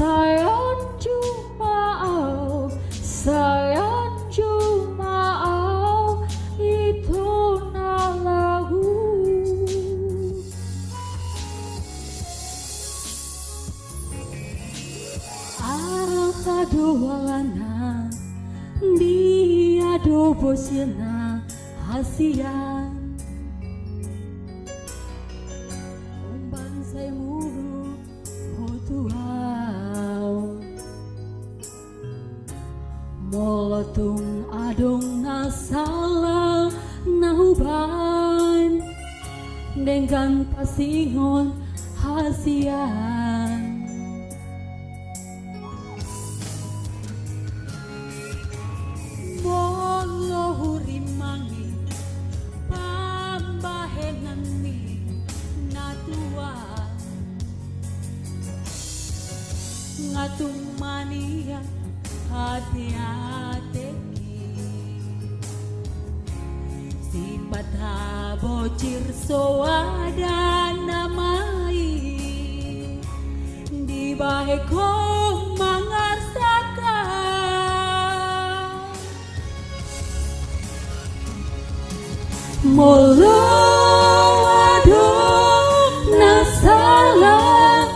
Sayang Jumaau, sayang Jumaau, itu na lagu. Kadualana dia do bosina hasian umban say muru hotuau molotung adong nasala nahuban dengan pasingon hasian. Ngatung mania hati-hateki sifat bocir soada namai di bahe ko mangarsakan molo aduh nasalah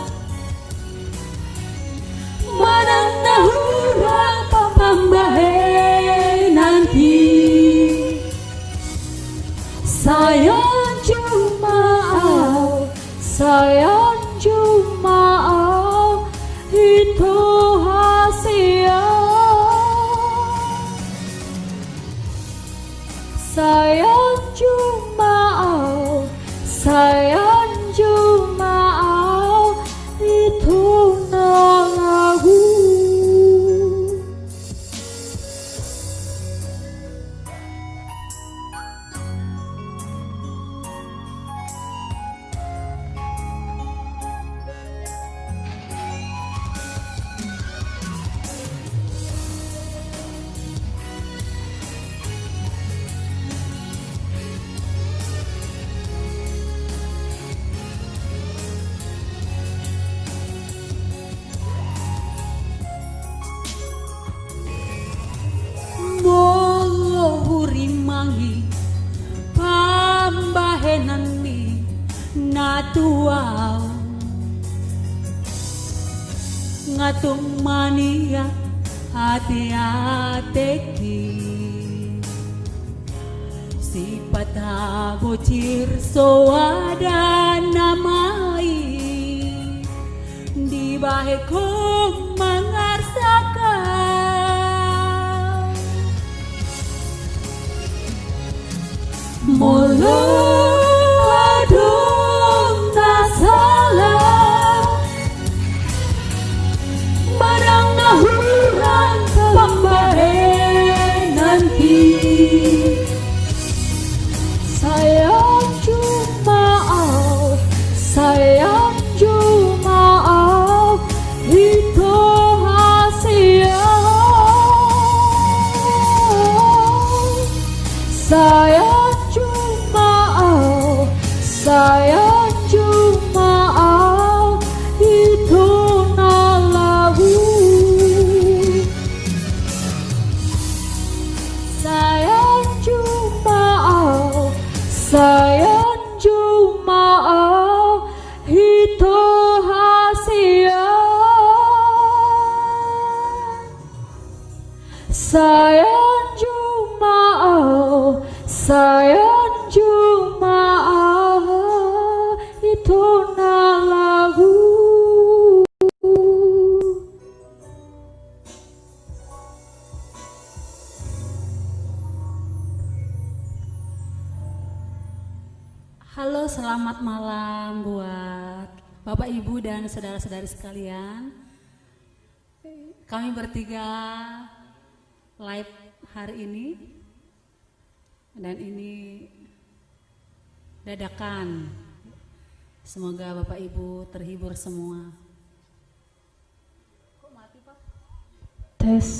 sayang Jumaau, sayang Jumaau, itu hasil. Sayang Jumaau, sayang Jumaau, itu lagu. Pambahenan mi natuaw ngatung mania hati-hateki sifat bocir soada namai di bahe ko mangarsakan molo adong nasalah barang nahurang pambahenan ki sayang Jumaau, sayang Jumaau, itu hasil. Sayang Jumaau, sayang Jumaau, itu na lagu. Sayang Jumaau, sayang Jumaau, itu hasil. Sayang Jumaau, sayang Jumaau, itu na lagu. Halo, selamat malam buat Bapak Ibu dan saudara-saudari sekalian. Kami bertiga live hari ini dan ini dadakan. Semoga Bapak Ibu terhibur semua. Kok mati, Pak? Tes.